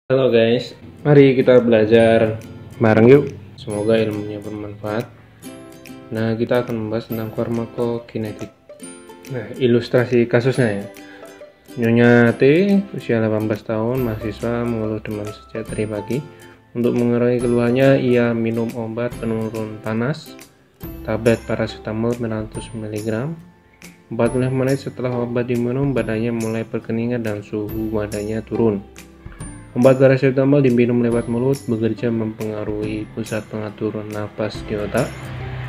Halo guys, mari kita belajar bareng yuk. Semoga ilmunya bermanfaat. Nah, kita akan membahas tentang farmakokinetik. Nah, ilustrasi kasusnya ya. Nyonya T, usia 18 tahun, mahasiswa, mengeluh demam sejak tadi pagi. Untuk mengurangi keluhannya, ia minum obat penurun panas, tablet paracetamol 900 mg. 45 menit setelah obat diminum, badannya mulai berkeringat dan suhu badannya turun. Obat paracetamol diminum lewat mulut bekerja mempengaruhi pusat pengaturan napas di otak.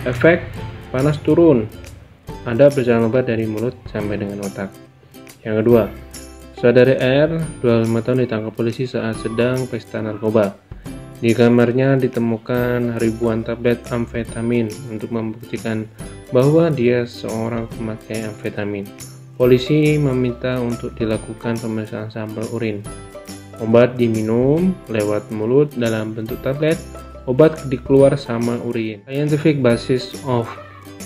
Efek panas turun. Anda berjalan obat dari mulut sampai dengan otak. Yang kedua, saudari R, 25 tahun, ditangkap polisi saat sedang pesta narkoba. Di kamarnya ditemukan ribuan tablet amfetamin untuk membuktikan bahwa dia seorang pemakai amfetamin. Polisi meminta untuk dilakukan pemeriksaan sampel urin. Obat diminum lewat mulut dalam bentuk tablet. Obat dikeluar sama urin. Scientific basis of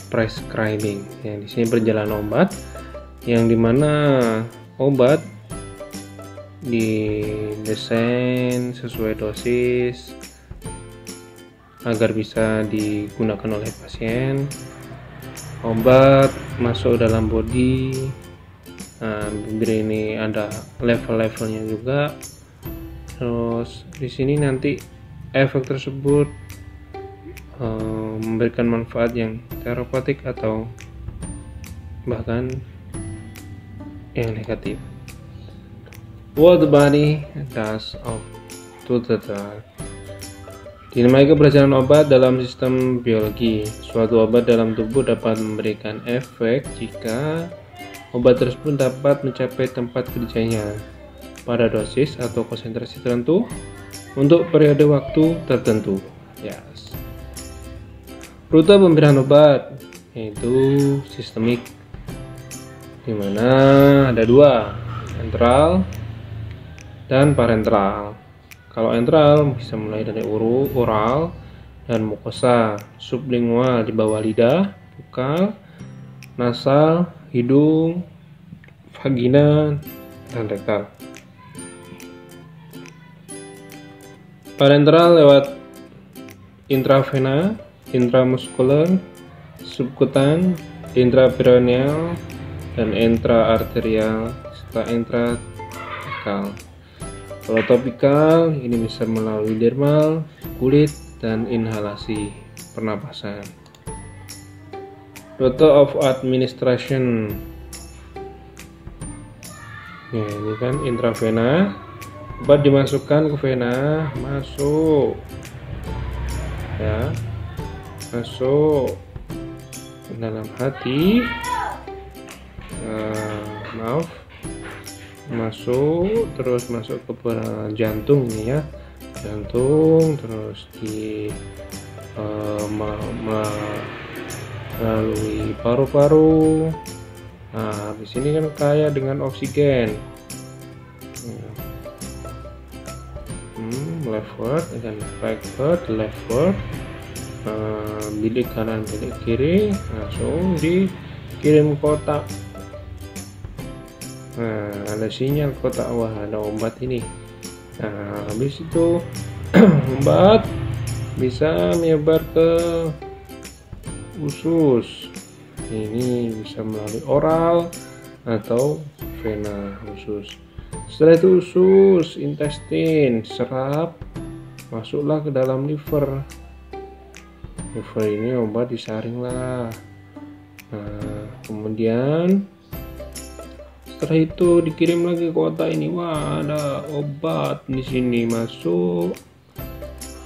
prescribing. Yang di sini perjalanan obat, yang dimana obat didesain sesuai dosis agar bisa digunakan oleh pasien. Obat masuk dalam body. Nah, ini ada level-levelnya juga. Terus di sini nanti efek tersebut memberikan manfaat yang terapeutik atau bahkan yang negatif. What the body does to the drug. Dinamika perjalanan obat dalam sistem biologi. Suatu obat dalam tubuh dapat memberikan efek jika obat tersebut dapat mencapai tempat kerjanya pada dosis atau konsentrasi tertentu untuk periode waktu tertentu. Yes. Rute pemberian obat yaitu sistemik, di mana ada dua, enteral dan parenteral. Kalau enteral bisa mulai dari oral dan mukosa, sublingual di bawah lidah, bukal, nasal, hidung, vagina, dan rektal. Parenteral lewat intravena, intramuskuler, subkutan, intraperitoneal, dan intraarterial, serta intratekal. Kalau topikal, ini bisa melalui dermal, kulit, dan inhalasi pernapasan. Route of administration. Ya, ini kan intravena. Obat dimasukkan ke vena, masuk ya, masuk ke dalam hati, masuk terus masuk ke jantung nih ya, jantung, terus di melalui paru-paru. Nah, di sini kan kaya dengan oksigen. Leftward dan backward, leftward, bilik kanan, bilik kiri, langsung dikirim kotak. Nah, ada sinyal kotak, wah ada obat ini. Nah, habis itu obat bisa menyebar ke usus. Ini bisa melalui oral atau vena usus. Setelah itu usus, intestin, serap, masuklah ke dalam liver. Liver ini obat disaring lah. Nah, kemudian setelah itu dikirim lagi ke otak ini. Wah, ada obat di sini masuk.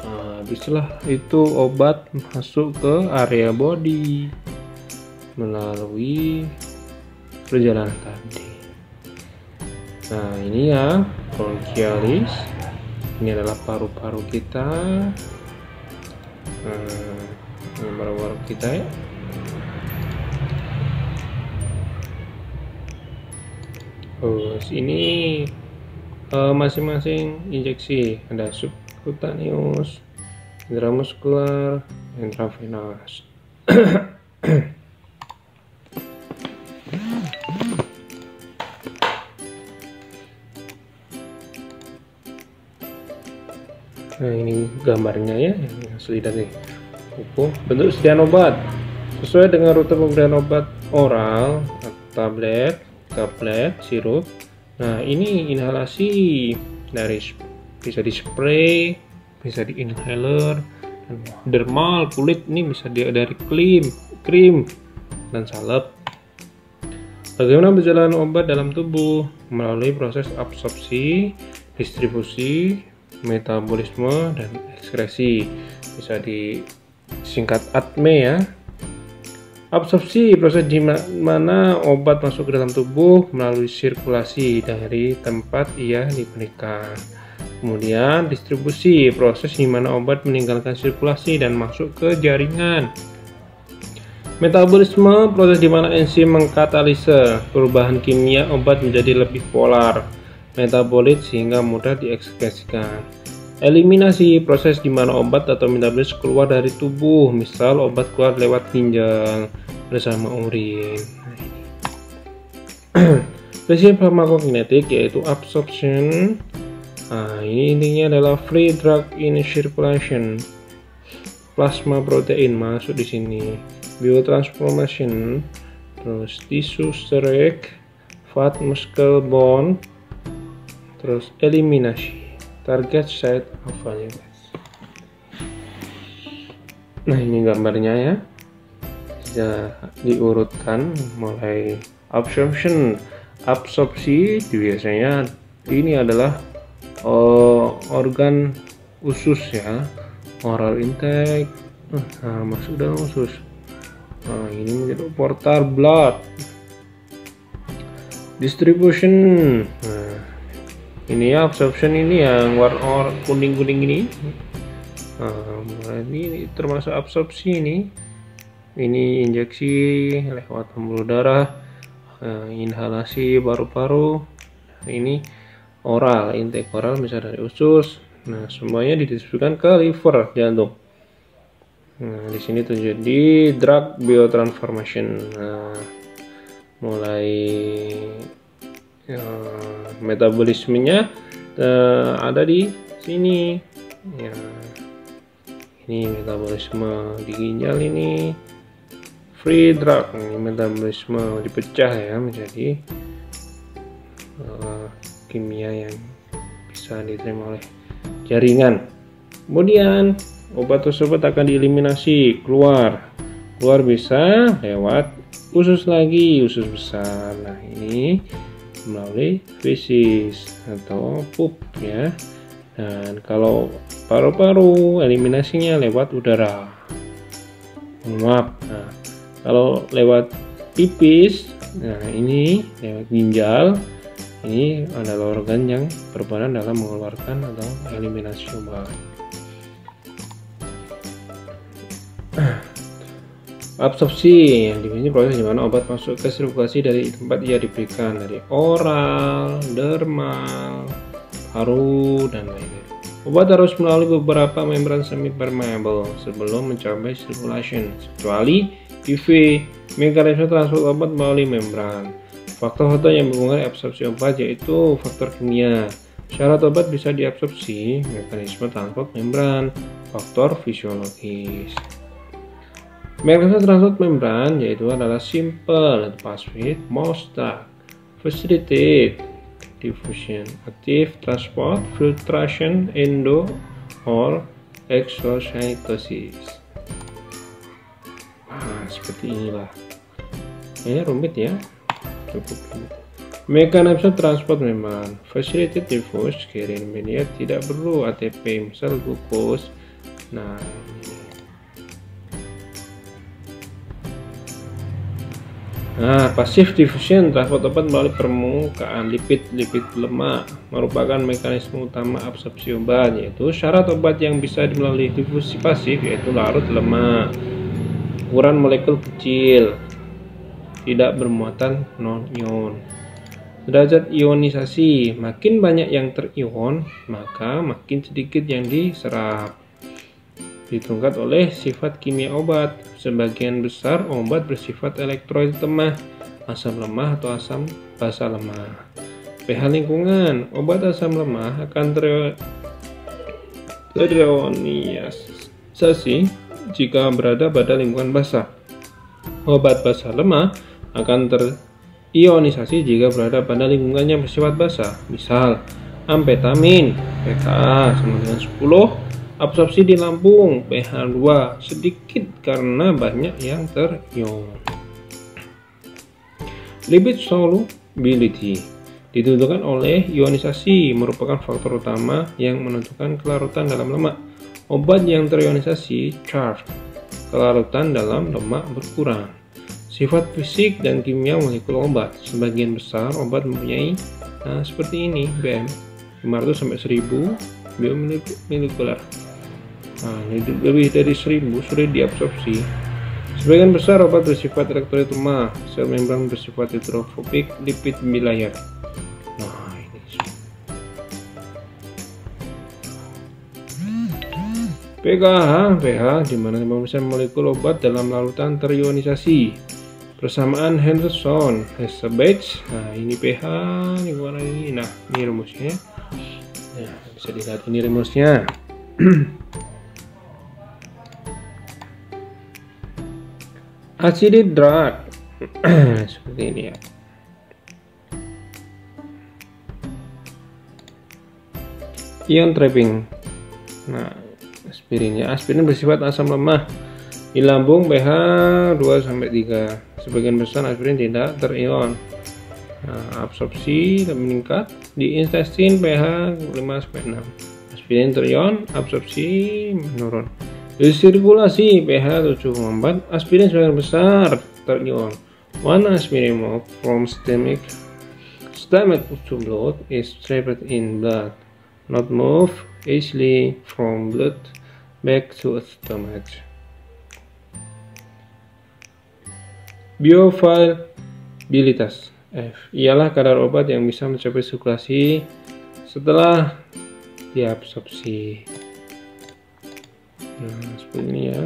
Nah, setelah itu obat masuk ke area body melalui perjalanan tadi. Nah, ini ya bronchialis. Ini adalah paru-paru kita. Ini paru-paru kita ya. Terus ini masing-masing injeksi. Ada subcutaneous, intramuskular, intravenous. Nah, ini gambarnya ya, yang asli dari buku. Bentuk sediaan obat sesuai dengan rute pemberian obat oral, tablet, sirup. Nah, ini inhalasi dari bisa di spray, bisa di inhaler, dermal kulit ini bisa dari krim dan salep. Bagaimana berjalan obat dalam tubuh? Melalui proses absorpsi, distribusi, metabolisme, dan ekskresi. Bisa disingkat ATME ya. Absorpsi, proses di mana obat masuk ke dalam tubuh melalui sirkulasi dari tempat ia diberikan. Kemudian distribusi, proses di mana obat meninggalkan sirkulasi dan masuk ke jaringan. Metabolisme, proses di mana enzim mengkatalise perubahan kimia obat menjadi lebih polar, metabolit sehingga mudah diekskresikan. Eliminasi, proses di mana obat atau metabolis keluar dari tubuh, misal obat keluar lewat ginjal bersama urin. Prinsip farmakokinetik yaitu absorption. Nah, ini intinya adalah free drug in circulation. Plasma protein masuk di sini. Biotransformation, terus tissue steric, fat muscle bond, terus eliminasi, target site of value. Nah, ini gambarnya ya, bisa diurutkan mulai absorption. Absorpsi biasanya ini adalah organ usus ya, oral intake. Nah, masuk dalam usus. Nah, ini menjadi portal blood. Distribution. Nah, ini ya absorption, ini yang warna kuning-kuning ini. Nah, ini termasuk absorpsi ini. Ini injeksi lewat pembuluh darah, inhalasi paru-paru. Ini oral, intake oral bisa dari usus. Nah, semuanya didistribusikan ke liver, jantung. Nah, di sini terjadi drug biotransformation. Nah, mulai metabolismenya ada di sini. Ya, ini metabolisme di ginjal ini. Free drug, ini metabolisme dipecah ya menjadi kimia yang bisa diterima oleh jaringan. Kemudian obat tersebut akan dieliminasi, keluar bisa lewat usus lagi, usus besar. Nah, ini melalui fesis atau pup ya. Dan kalau paru-paru, eliminasinya lewat udara, menguap. Nah, kalau lewat pipis, nah ini lewat ginjal. Ini adalah organ yang berperan dalam mengeluarkan atau eliminasi obat. Absorpsi, yang ini proses di mana obat masuk ke sirkulasi dari tempat ia diberikan, dari oral, dermal, paru, dan lainnya. Obat harus melalui beberapa membran semi permeable sebelum mencapai sirkulasi, kecuali IV. Mekanisme transport obat melalui membran. Faktor-faktor yang mempengaruhi absorpsi obat yaitu faktor kimia. Syarat obat bisa diabsorpsi, mekanisme transport membran, faktor fisiologis. Mekanisme transport membran yaitu adalah simple, passive, most drug, facilitate, diffusion, active, transport, filtration, endo, or exocytosis. Nah, seperti inilah. Ini rumit ya, cukup rumit. Mekanisme transport membran, facilitate, diffuse, carrier media tidak perlu ATP, misal glukos. Nah, pasif diffusion, transport obat melalui permukaan lipid lemak merupakan mekanisme utama absorpsi obat, yaitu syarat obat yang bisa melalui difusi pasif yaitu larut lemak, ukuran molekul kecil, tidak bermuatan non-ion. Derajat ionisasi, makin banyak yang terion maka makin sedikit yang diserap. Ditungkat oleh sifat kimia obat. Sebagian besar obat bersifat elektrolit lemah, asam lemah atau asam basa lemah. pH lingkungan, obat asam lemah akan terionisasi jika berada pada lingkungan basah. Obat basah lemah akan terionisasi jika berada pada lingkungan yang bersifat basah. Misal, amfetamin pH sama dengan 10, absorpsi di lambung pH 2, sedikit karena banyak yang terion. Lipid solubility ditentukan oleh ionisasi, merupakan faktor utama yang menentukan kelarutan dalam lemak. Obat yang terionisasi charged, kelarutan dalam lemak berkurang. Sifat fisik dan kimia molekul obat. Sebagian besar obat mempunyai seperti ini, BM 500 sampai 1000 biomolekuler. Ini lebih dari 1000 sulit diabsorpsi. Sebagian besar obat bersifat elektrolit lemah, sel membran bersifat hidrofobik, lipid bilayar. Nah, ini pH di mana 5% molekul obat dalam larutan terionisasi. Persamaan Henderson, Hesse-Bates. Nah, ini pH, ini warna ini. Nah, ini rumusnya. Nah, bisa dilihat ini rumusnya. Acidic drug seperti ini ya. Ion trapping. Nah, aspirin bersifat asam lemah. Di lambung pH 2 sampai 3. Sebagian besar aspirin tidak terion. Nah, absorpsi meningkat. Di intestin pH 5 sampai 6. Aspirin terion, absorpsi menurun. Di sirkulasi pH 7,4, aspirin sebagian besar terion. One aspirin move from stomach to blood is trapped in blood, not move easily from blood back to stomach. Bioavailabilitas F ialah kadar obat yang bisa mencapai sirkulasi setelah diabsorpsi. Nah, seperti ini ya.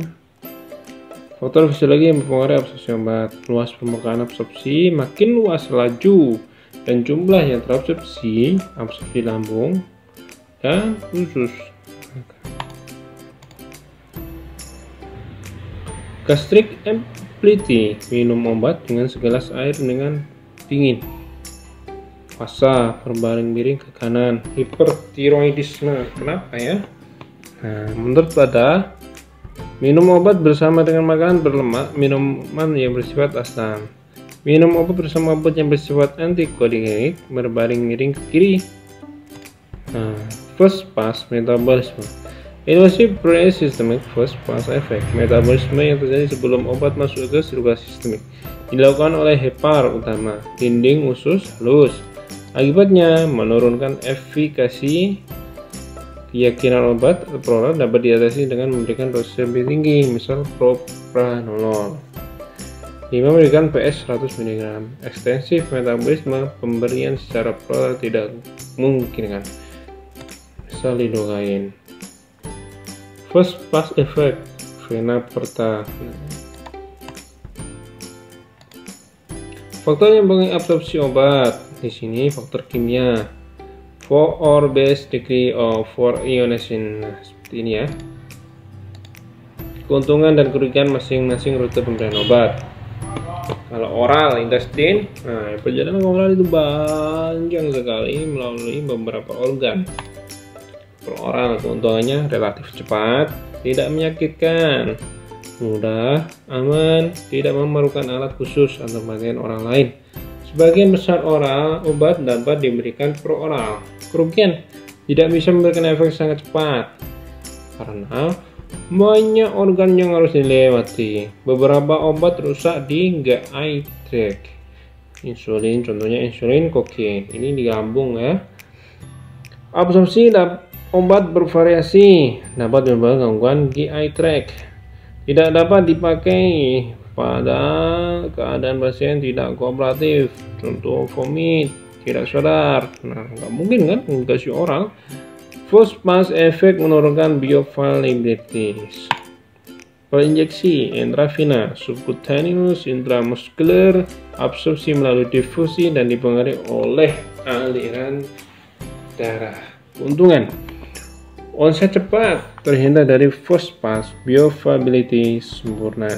Faktor fisiologi yang mempengaruhi absorpsi obat. Luas permukaan absorpsi, makin luas laju dan jumlah yang terabsorpsi, absorpsi lambung dan usus. Gastric empty, minum obat dengan segelas air dengan dingin. Fasa, berbaring miring ke kanan. Hipertiroidisme, kenapa ya? Nah, menurut pada minum obat bersama dengan makanan berlemak, minuman yang bersifat asam. Minum obat bersama obat yang bersifat antikoagulan, berbaring miring ke kiri. Nah, first pass metabolisme. Invasive pre-systemic first pass effect. Metabolisme yang terjadi sebelum obat masuk ke sirkulasi sistemik dilakukan oleh hepar utama, dinding usus halus. Akibatnya menurunkan efikasi. Keyakinan obat proral dapat diatasi dengan memberikan dosis lebih tinggi, misal propranolol. 5 memberikan PS 100 mg. Ekstensif metabolisme, pemberian secara proral tidak memungkinkan, misal lidocaine. First pass effect, vena porta. Faktor yang mempengaruhi absorpsi obat di sini faktor kimia. 4 or base degree of 4 ionization. Nah, seperti ini ya. Keuntungan dan kerugian masing-masing rute pemberian obat. Kalau oral, intestin, nah perjalanan oral itu panjang sekali melalui beberapa organ. Kalau oral, keuntungannya relatif cepat, tidak menyakitkan, mudah, aman, tidak memerlukan alat khusus atau bagian orang lain. Sebagian besar oral obat dapat diberikan per oral. Kerugian, tidak bisa memberikan efek sangat cepat karena banyak organ yang harus dilewati. Beberapa obat rusak di GI tract. Insulin, contohnya insulin kokain. Ini di lambung ya. Absorpsi obat bervariasi, dapat menyebabkan gangguan GI tract. Tidak dapat dipakai pada keadaan pasien tidak kooperatif, contoh vomit, tidak sadar. Nah, nggak mungkin kan kasih oral. First pass effect menurunkan bioavailability. Per injeksi, intravena, subcutaneous, intramuscular, absorpsi melalui difusi dan dipengaruhi oleh aliran darah. Keuntungan, Onset cepat, terhindar dari first pass, bioavailability sempurna.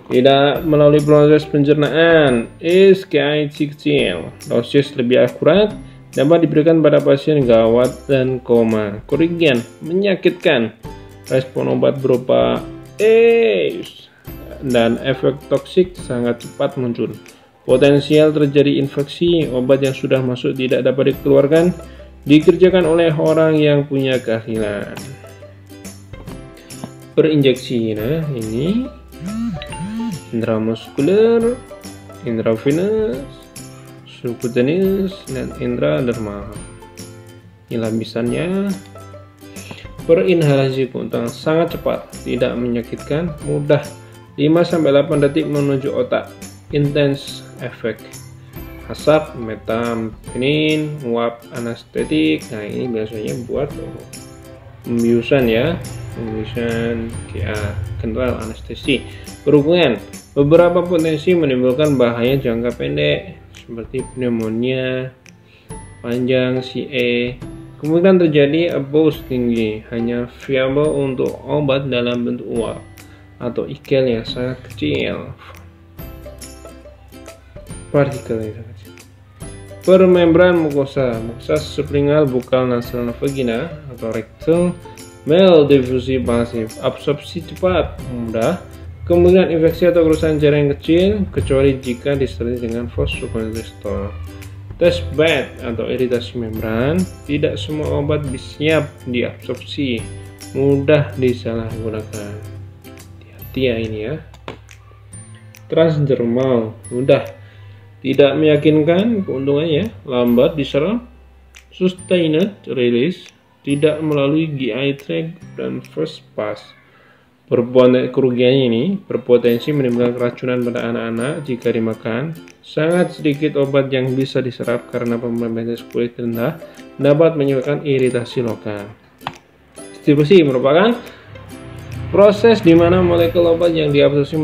Tidak melalui proses pencernaan, SKI kecil, dosis lebih akurat, dapat diberikan pada pasien gawat dan koma. Kerugian menyakitkan, respon obat berupa dan efek toksik sangat cepat muncul. Potensial terjadi infeksi, obat yang sudah masuk tidak dapat dikeluarkan, dikerjakan oleh orang yang punya keahlian. Perinjeksi, nah ini intramuskuler, intravenous, subcutaneous, dan intradermal. Ini lapisannya. Perinhalasi keuntungan sangat cepat, tidak menyakitkan, mudah, 5-8 detik menuju otak. Intense efek, asap, metamfetamine, uap anestetik. Nah ini biasanya buat pembiusan ya, pembiusan general anestesi. Berhubungan, beberapa potensi menimbulkan bahaya jangka pendek seperti pneumonia panjang, CA. Kemungkinan terjadi abuse tinggi, hanya viable untuk obat dalam bentuk uap atau ikel yang sangat kecil. Partikel itu. Per membran mukosa sublingual, bukal, nasal, vagina atau rectal, male difusi pasif, absorpsi cepat, mudah, kemungkinan infeksi atau kerusakan jaringan kecil kecuali jika disertai dengan vasokonstriktor. Test bed atau iritasi membran, tidak semua obat siap diabsorpsi, mudah disalahgunakan. Hati-hati ya ini ya. Transdermal, mudah, tidak meyakinkan keuntungannya, lambat diserap, sustained release, tidak melalui GI tract dan first pass. Kerugiannya ini berpotensi menimbulkan keracunan pada anak-anak jika dimakan. Sangat sedikit obat yang bisa diserap karena pembebasan kulit rendah, dapat menyebabkan iritasi lokal. Distribusi merupakan proses di mana molekul obat yang diabsorpsi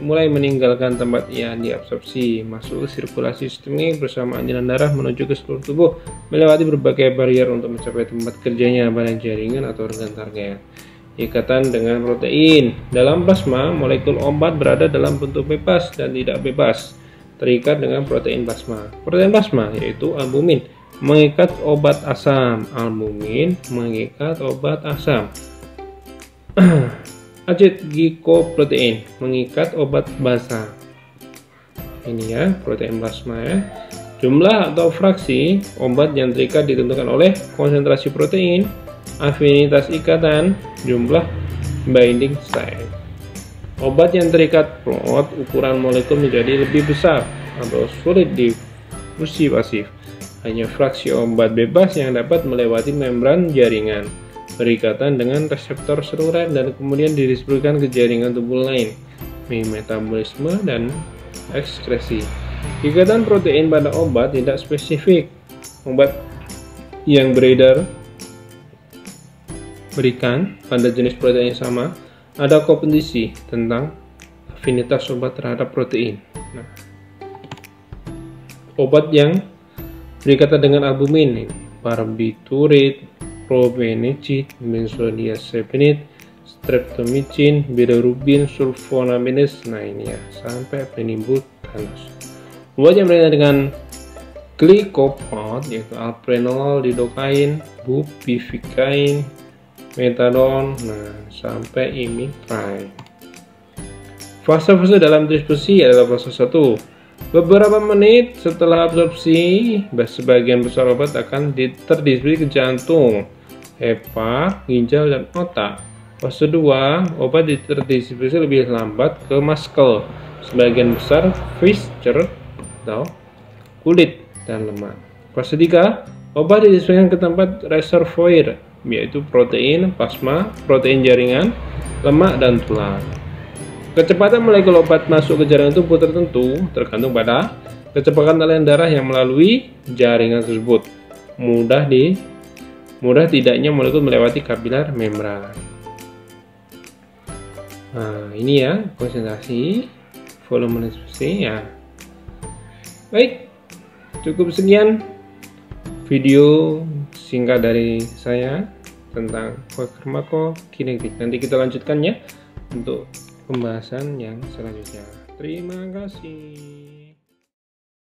mulai meninggalkan tempat yang diabsorpsi, masuk ke sirkulasi sistemik bersama aliran darah menuju ke seluruh tubuh, melewati berbagai barrier untuk mencapai tempat kerjanya pada jaringan atau organ target. Ikatan dengan protein. Dalam plasma, molekul obat berada dalam bentuk bebas dan tidak bebas, terikat dengan protein plasma. Protein plasma yaitu albumin mengikat obat asam, albumin mengikat obat asam. Acetylglycoprotein mengikat obat basa. Ini ya, protein plasma ya. Jumlah atau fraksi obat yang terikat ditentukan oleh konsentrasi protein, afinitas ikatan, jumlah binding site. Obat yang terikat plot, ukuran molekul menjadi lebih besar atau sulit difusi pasif. Hanya fraksi obat bebas yang dapat melewati membran jaringan, berikatan dengan reseptor seluler dan kemudian didistribusikan ke jaringan tubuh lain, metabolisme dan ekskresi. Ikatan protein pada obat tidak spesifik. Obat yang beredar berikan pada jenis protein yang sama, ada kompetisi tentang afinitas obat terhadap protein. Nah, obat yang berikatan dengan albumin, barbiturat, probenecid, benzodiazepinid, streptomycin, bilirubin, sulfonamidase. Nah ini ya, sampai penimbul panas. Obat yang berkaitan dengan glycopod yaitu alpranolol, lidocaine, bupivacaine, metadon, nah sampai imipramine. Fase-fase dalam distribusi adalah fase 1. Beberapa menit setelah absorpsi, sebagian besar obat akan terdistribusi ke jantung, hepa, ginjal, dan otak. Fase 2, obat terdistribusi lebih lambat ke muscle, sebagian besar viscer atau kulit dan lemak. Fase 3, obat didistribusikan ke tempat reservoir, yaitu protein, plasma, protein jaringan, lemak, dan tulang. Kecepatan molekul obat masuk ke jaringan tubuh tertentu tergantung pada kecepatan aliran darah yang melalui jaringan tersebut. Mudah tidaknya molekul melewati kapiler membran. Nah, ini ya konsentrasi, volume distribusi ya. Baik, cukup sekian video singkat dari saya. tentang farmakokinetik. Nanti kita lanjutkannya untuk pembahasan yang selanjutnya. Terima kasih.